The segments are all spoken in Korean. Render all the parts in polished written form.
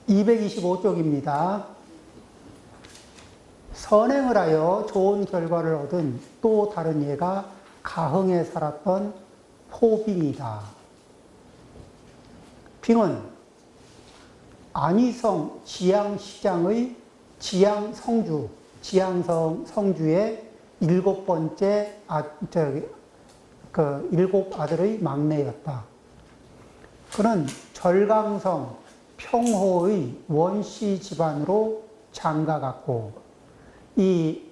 225쪽입니다. 선행을 하여 좋은 결과를 얻은 또 다른 예가 가흥에 살았던 포빙이다. 빙은 안희성 지양시장의 지양성주의 7번째 일곱 아들의 막내였다. 그는 절강성 평호의 원씨 집안으로 장가갔고, 이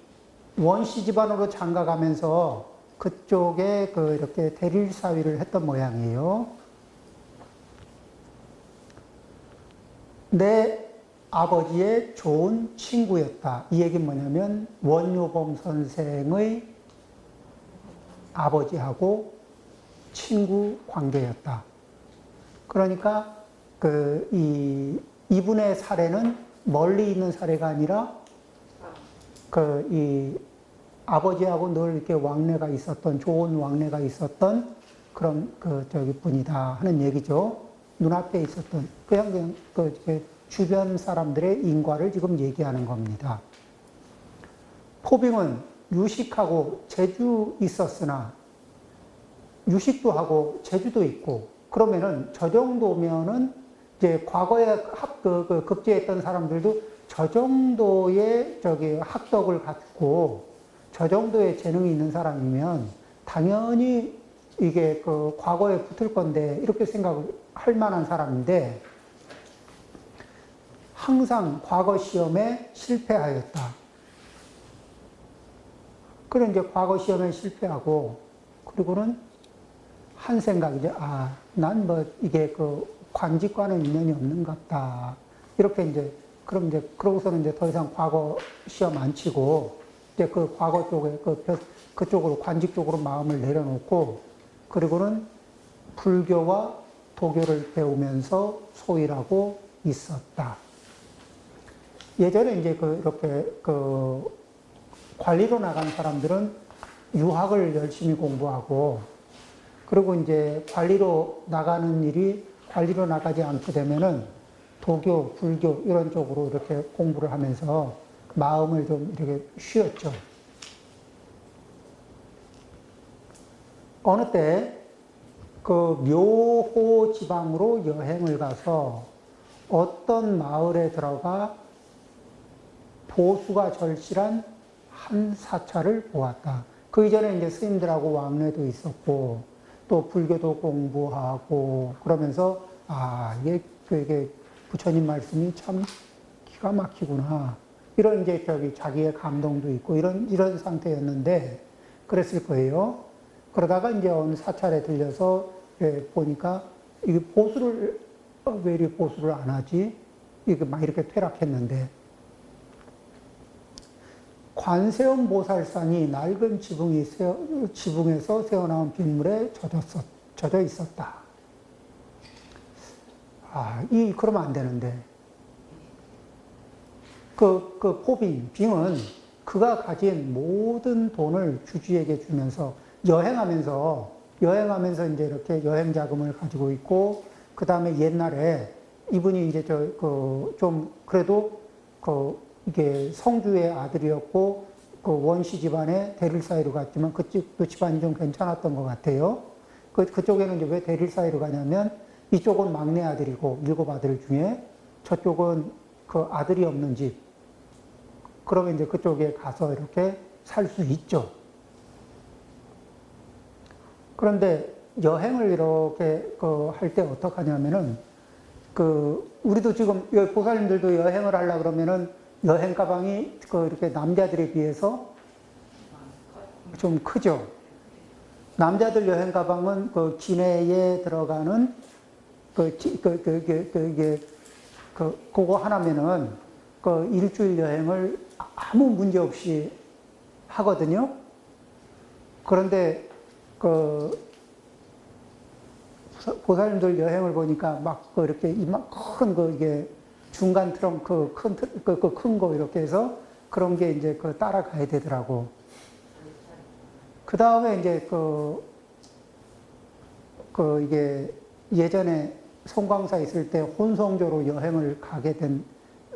원씨 집안으로 장가가면서 그쪽에 이렇게 대릴사위를 했던 모양이에요. 내 아버지의 좋은 친구였다. 이 얘기는 뭐냐면 원효범 선생의 아버지하고 친구 관계였다. 그러니까 이분의 사례는 멀리 있는 사례가 아니라 이 아버지하고 늘 이렇게 왕래가 있었던, 좋은 왕래가 있었던 그런 분이다 하는 얘기죠. 눈앞에 있었던 그냥 주변 사람들의 인과를 지금 얘기하는 겁니다. 포빙은 유식하고 재주 있었으나 유식도 하고 재주도 있고, 그러면은 저 정도면은 이제 과거에 급제했던 사람들도 저 정도의 학덕을 갖고 저 정도의 재능이 있는 사람이면 당연히 이게 과거에 붙을 건데 이렇게 생각을 할 만한 사람인데 항상 과거 시험에 실패하였다. 그래 이제 과거 시험에 실패하고, 그리고는 한 생각이죠. 난 이게 관직과는 인연이 없는갑다. 이렇게 그러고서는 이제 더 이상 과거 시험 안 치고, 이제 과거 쪽에, 그쪽으로, 관직 쪽으로 마음을 내려놓고, 그리고는 불교와 도교를 배우면서 소일하고 있었다. 예전에 이제 이렇게 관리로 나간 사람들은 유학을 열심히 공부하고, 그리고 이제 관리로 나가는 일이 관리로 나가지 않게 되면은 도교, 불교 이런 쪽으로 이렇게 공부를 하면서 마음을 좀 이렇게 쉬었죠. 어느 때 묘호 지방으로 여행을 가서 어떤 마을에 들어가 보수가 절실한 한 사찰을 보았다. 그 이전에 이제 스님들하고 왕래도 있었고, 또 불교도 공부하고, 그러면서, 이게 부처님 말씀이 참 기가 막히구나. 이런 이제 자기의 감동도 있고, 이런 상태였는데, 그랬을 거예요. 그러다가 이제 어느 사찰에 들려서 보니까, 이게 왜 이렇게 보수를 안 하지? 이게 막 이렇게 퇴락했는데, 관세음 보살상이 낡은 지붕에서 새어나온 빗물에 젖어 있었다. 그러면 안 되는데. 빙은 그가 가진 모든 돈을 주주에게 주면서 여행하면서 이제 이렇게 여행 자금을 가지고 있고, 그 다음에 옛날에 이분이 이제 좀 그래도 이게 성주의 아들이었고, 원씨 집안에 대릴사이로 갔지만 그쪽도 집안이 좀 괜찮았던 것 같아요. 그쪽에는 이제 왜 대릴사이로 가냐면 이쪽은 막내 아들이고 7 아들 중에 저쪽은 아들이 없는 집. 그러면 이제 그쪽에 가서 이렇게 살 수 있죠. 그런데 여행을 이렇게 할 때 어떡하냐면은 우리도 지금 보살님들도 여행을 하려고 그러면은 여행 가방이 이렇게 남자들에 비해서 좀 크죠. 남자들 여행 가방은 기내에 들어가는 그거 하나면은 일주일 여행을 아무 문제 없이 하거든요. 그런데 보살님들 여행을 보니까 막 이렇게 이만큼 이게 중간 트렁크 큰 거 이렇게 해서 그런 게 이제 따라가야 되더라고. 그 다음에 이제 이게 예전에 송광사에 있을 때 혼성조로 여행을 가게 된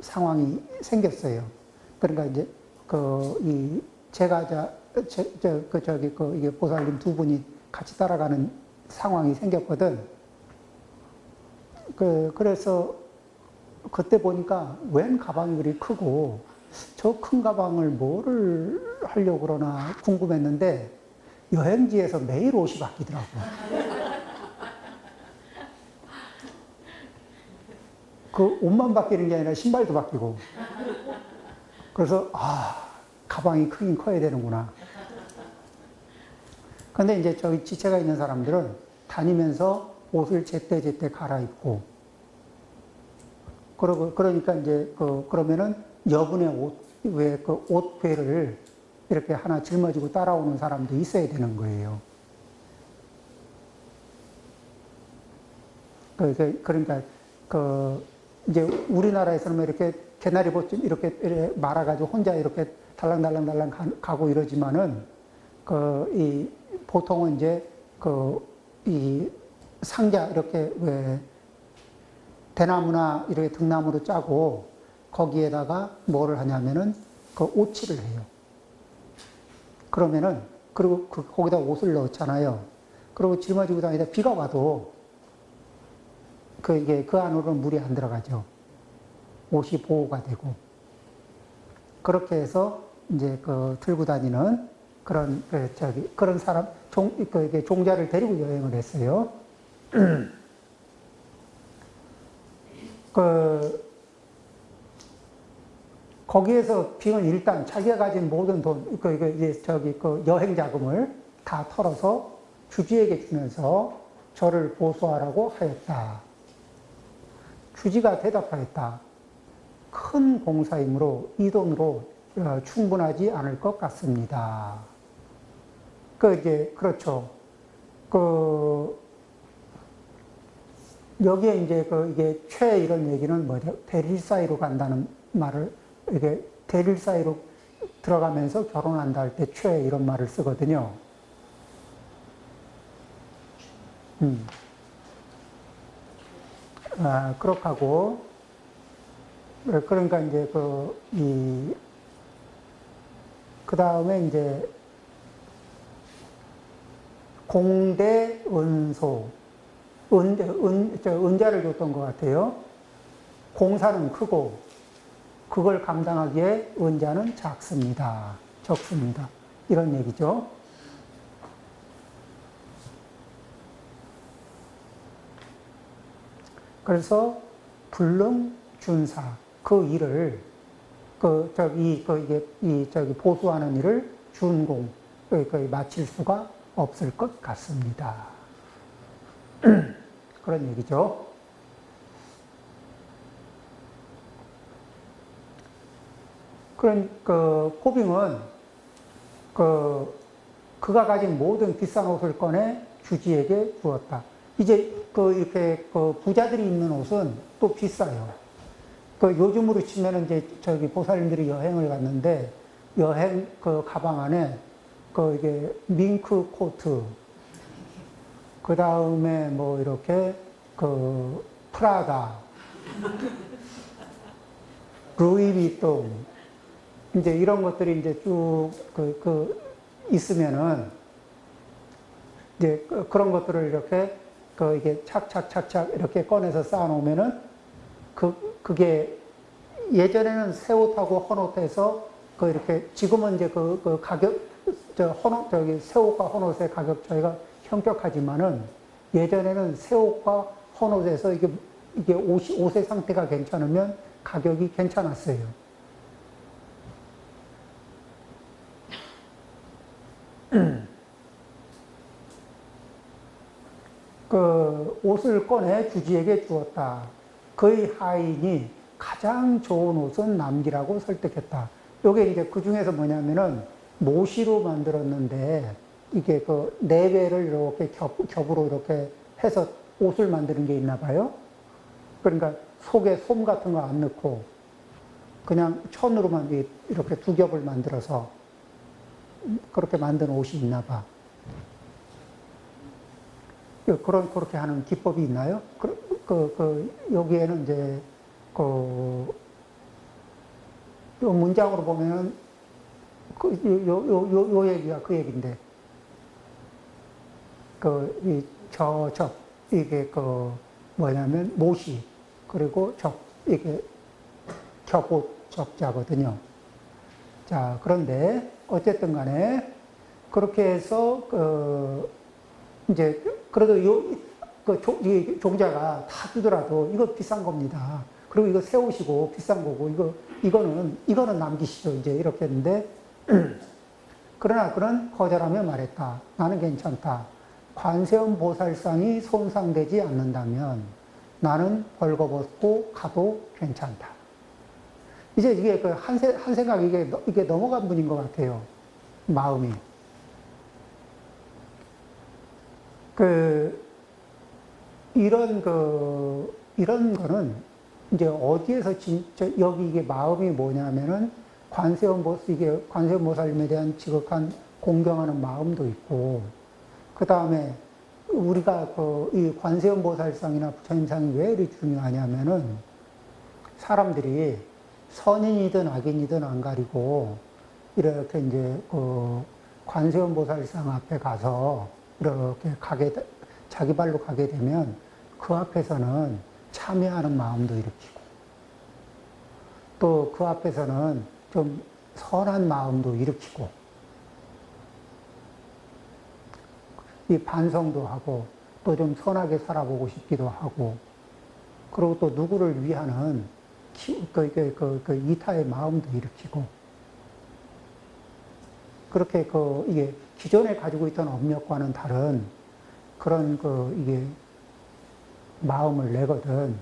상황이 생겼어요. 그러니까 이제 이 제가자 이게 보살님 두 분이 같이 따라가는 상황이 생겼거든. 그래서 그때 보니까 웬 가방이 그리 크고 저 큰 가방을 뭐를 하려고 그러나 궁금했는데 여행지에서 매일 옷이 바뀌더라고. 그 옷만 바뀌는 게 아니라 신발도 바뀌고. 그래서 가방이 크긴 커야 되는구나. 근데 이제 저기 지체가 있는 사람들은 다니면서 옷을 제때제때 갈아입고, 그러니까 이제 그러면은 여분의 옷, 왜 그 옷괴를 이렇게 하나 짊어지고 따라오는 사람도 있어야 되는 거예요. 그러니까 이제 우리나라에서는 이렇게 개나리 보쯤 이렇게 말아가지고 혼자 이렇게 달랑달랑 가고 이러지만은 보통은 이제 이 상자 이렇게 왜 대나무나 이렇게 등나무로 짜고 거기에다가 뭐를 하냐면은 오칠을 해요. 그러면은 그리고 거기다 옷을 넣잖아요. 그리고 짊어지고 다니다 비가 와도 이게 그 안으로는 물이 안 들어가죠. 옷이 보호가 되고. 그렇게 해서 이제 들고 다니는 그런 사람, 종자를 데리고 여행을 했어요. 거기에서 빙은 일단 자기가 가진 모든 돈, 여행 자금을 다 털어서 주지에게 주면서 저를 보수하라고 하였다. 주지가 대답하였다. 큰 공사이므로 이 돈으로 충분하지 않을 것 같습니다. 그렇죠. 여기에 이제 이게 최 이런 얘기는 뭐죠? 대릴 사이로 간다는 말을, 이게 대릴 사이로 들어가면서 결혼한다 할 때 최 이런 말을 쓰거든요. 그렇게 하고, 그러니까 이제 그 다음에 이제 공대 은소, 은자를 줬던 것 같아요. 공사는 크고, 그걸 감당하기에 은자는 적습니다. 이런 얘기죠. 그래서 불능준사, 그 일을, 보수하는 일을 준공, 마칠 수가 없을 것 같습니다. 그런 얘기죠. 포빙은 그가 가진 모든 비싼 옷을 꺼내 주지에게 주었다. 이제 이렇게 부자들이 입는 옷은 또 비싸요. 요즘으로 치면은 이제 보살님들이 여행을 갔는데 여행 가방 안에 이게 밍크 코트, 그 다음에 뭐 이렇게 프라다, 루이비통, 이제 이런 것들이 이제 쭉 있으면은 이제 그런 것들을 이렇게 이게 착착착착 이렇게 꺼내서 쌓아놓으면은 그게 예전에는 새 옷하고 헌 옷에서 이렇게 지금은 이제 가격 새 옷과 헌 옷의 가격 차이가 현격하지만은 예전에는 새 옷과 헌 옷에서 이게 옷의 상태가 괜찮으면 가격이 괜찮았어요. 옷을 꺼내 주지에게 주었다. 그의 하인이 가장 좋은 옷은 남기라고 설득했다. 요게 이제 그 중에서 뭐냐면은 모시로 만들었는데 이게 네 배를 이렇게 겹으로 이렇게 해서 옷을 만드는 게 있나 봐요. 그러니까 속에 솜 같은 거 안 넣고 그냥 천으로만 이렇게 두 겹을 만들어서 그렇게 만든 옷이 있나 봐. 그렇게 하는 기법이 있나요? 여기에는 이제, 요 문장으로 보면은, 요 얘기가 그 얘기인데, 이게 뭐냐면, 모시, 그리고 이게 격오적자거든요. 자, 그런데, 어쨌든 간에, 그렇게 해서, 이제, 그래도 이 종자가 다 주더라도 이거 비싼 겁니다. 그리고 이거 세우시고 비싼 거고, 이거는 남기시죠. 이제 이렇게 했는데, 그러나 그는 거절하며 말했다. 나는 괜찮다. 관세음 보살상이 손상되지 않는다면 나는 벌거벗고 가도 괜찮다. 이제 이게 한 생각 이게 넘어간 분인 것 같아요. 마음이. 이런 거는 이제 어디에서 진짜 여기 이게 마음이 뭐냐면은 이게 관세음 보살님에 대한 지극한 공경하는 마음도 있고, 그 다음에 우리가 이 관세음 보살상이나 부처님상이 왜 이렇게 중요하냐면은 사람들이 선인이든 악인이든 안 가리고 이렇게 이제 관세음 보살상 앞에 가서 이렇게 자기 발로 가게 되면 그 앞에서는 참여하는 마음도 일으키고, 또 그 앞에서는 좀 선한 마음도 일으키고, 이 반성도 하고, 또 좀 선하게 살아보고 싶기도 하고, 그리고 또 누구를 위하는 이타의 마음도 일으키고, 그렇게 이게 기존에 가지고 있던 업력과는 다른 그런 이게 마음을 내거든.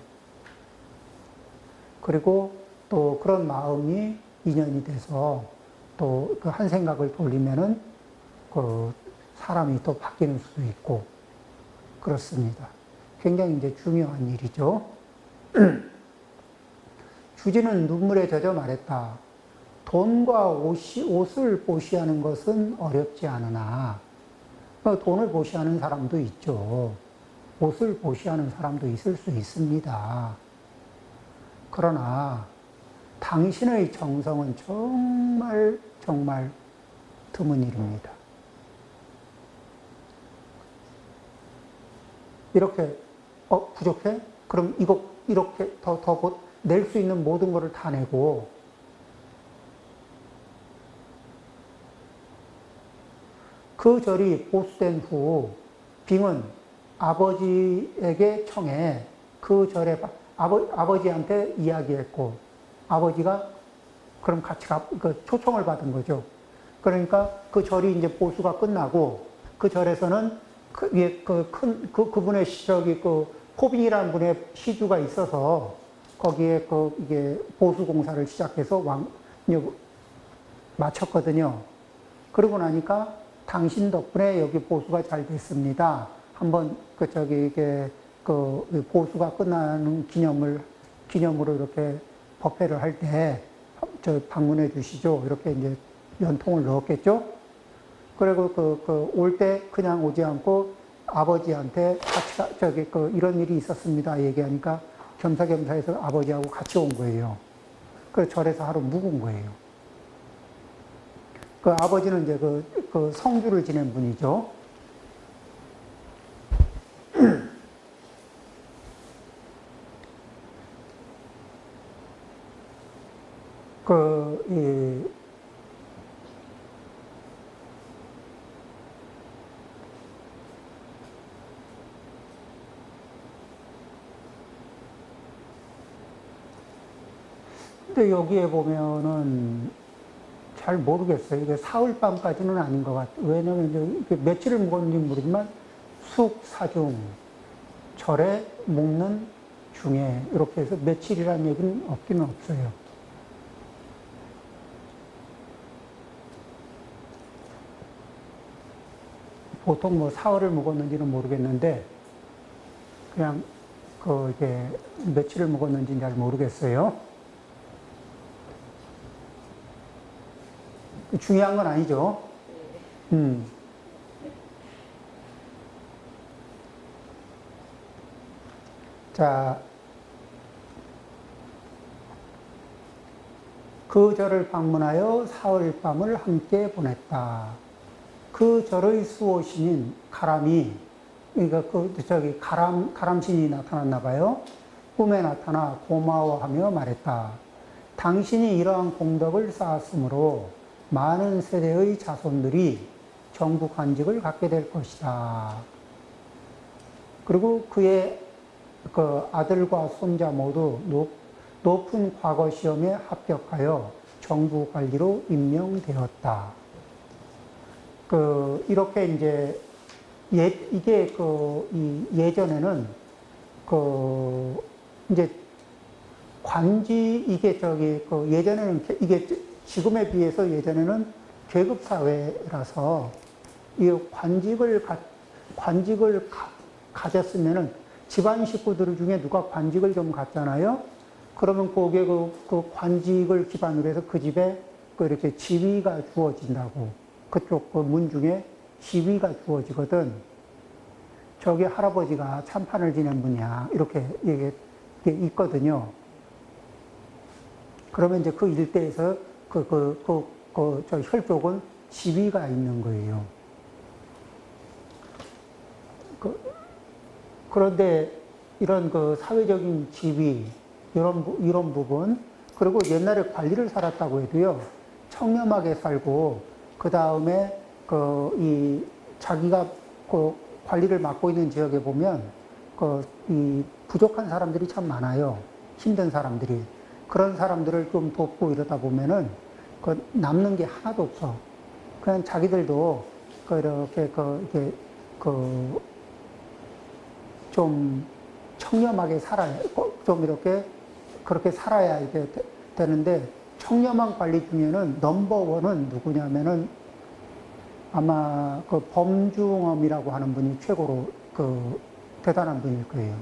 그리고 또 그런 마음이 인연이 돼서 또 그 한 생각을 돌리면은 사람이 또 바뀌는 수도 있고 그렇습니다. 굉장히 이제 중요한 일이죠. 주지는 눈물에 젖어 말했다. 돈과 옷을 보시하는 것은 어렵지 않으나, 돈을 보시하는 사람도 있죠. 옷을 보시하는 사람도 있을 수 있습니다. 그러나 당신의 정성은 정말 정말 드문 일입니다. 이렇게 부족해? 그럼 이거 이렇게 더 낼 수 있는 모든 것을 다 내고, 그 절이 보수된 후 빙은 아버지에게 청해 그 절에 아버지한테 이야기했고, 아버지가 그럼 같이 초청을 받은 거죠. 그러니까 그 절이 이제 보수가 끝나고 그 절에서는 그분의 호빈이라는 분의 시주가 있어서 거기에 이게 보수 공사를 시작해서 마쳤거든요. 그러고 나니까 당신 덕분에 여기 보수가 잘 됐습니다. 한번 보수가 끝나는 기념으로 이렇게 법회를 할 때 방문해 주시죠. 이렇게 이제 연통을 넣었겠죠. 그리고 올 때 그냥 오지 않고 아버지한테 같이 이런 일이 있었습니다. 얘기하니까 겸사겸사해서 아버지하고 같이 온 거예요. 그래서 절에서 하루 묵은 거예요. 그 아버지는 이제 성주를 지낸 분이죠. 근데 여기에 보면은 잘 모르겠어요. 이게 사흘밤까지는 아닌 것 같아요. 왜냐면 이제 며칠을 묵었는지 모르지만 숙사중 절에 묵는 중에 이렇게 해서 며칠이라는 얘기는 없기는 없어요. 보통 뭐 사흘을 묵었는지는 모르겠는데 그냥 이게 며칠을 묵었는지는 잘 모르겠어요. 중요한 건 아니죠. 자, 그 절을 방문하여 사흘 밤을 함께 보냈다. 그 절의 수호신인 가람이, 그러니까 가람신이 나타났나 봐요. 꿈에 나타나 고마워하며 말했다. 당신이 이러한 공덕을 쌓았으므로 많은 세대의 자손들이 정부 관직을 갖게 될 것이다. 그리고 그의 그 아들과 손자 모두 높은 과거 시험에 합격하여 정부 관리로 임명되었다. 이렇게 이제 이게 예전에는 이제 관직 이게 예전에는 이게 지금에 비해서 예전에는 계급 사회라서 이 관직을 가졌으면은 집안 식구들 중에 누가 관직을 좀 갖잖아요. 그러면 거기에 그 관직을 기반으로 해서 그 집에 이렇게 지위가 주어진다고. 그쪽 그 문 중에 지위가 주어지거든. 저기 할아버지가 참판을 지낸 분이야. 이렇게 이게 있거든요. 그러면 이제 그 일대에서 저 혈족은 지위가 있는 거예요. 그런데 이런 사회적인 지위, 이런 부분, 그리고 옛날에 관리를 살았다고 해도요, 청렴하게 살고, 그 다음에 자기가 관리를 맡고 있는 지역에 보면, 이 부족한 사람들이 참 많아요. 힘든 사람들이. 그런 사람들을 좀 돕고 이러다 보면은, 남는 게 하나도 없어. 그냥 자기들도, 좀 청렴하게 살아야, 좀 그렇게 살아야 이게 되는데, 청렴한 관리 중에는 넘버원은 누구냐면은 아마 범중엄이라고 하는 분이 최고로 대단한 분일 거예요.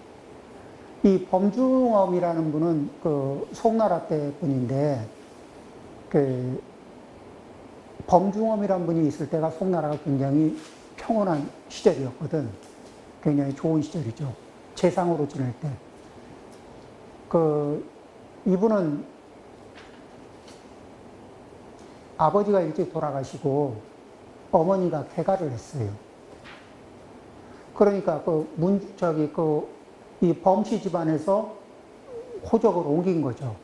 이 범중엄이라는 분은 송나라 때 분인데, 범중엄이라는 분이 있을 때가 송나라가 굉장히 평온한 시절이었거든. 굉장히 좋은 시절이죠. 재상으로 지낼 때. 이분은 아버지가 일찍 돌아가시고 어머니가 개가를 했어요. 그러니까 이 범씨 집안에서 호적을 옮긴 거죠.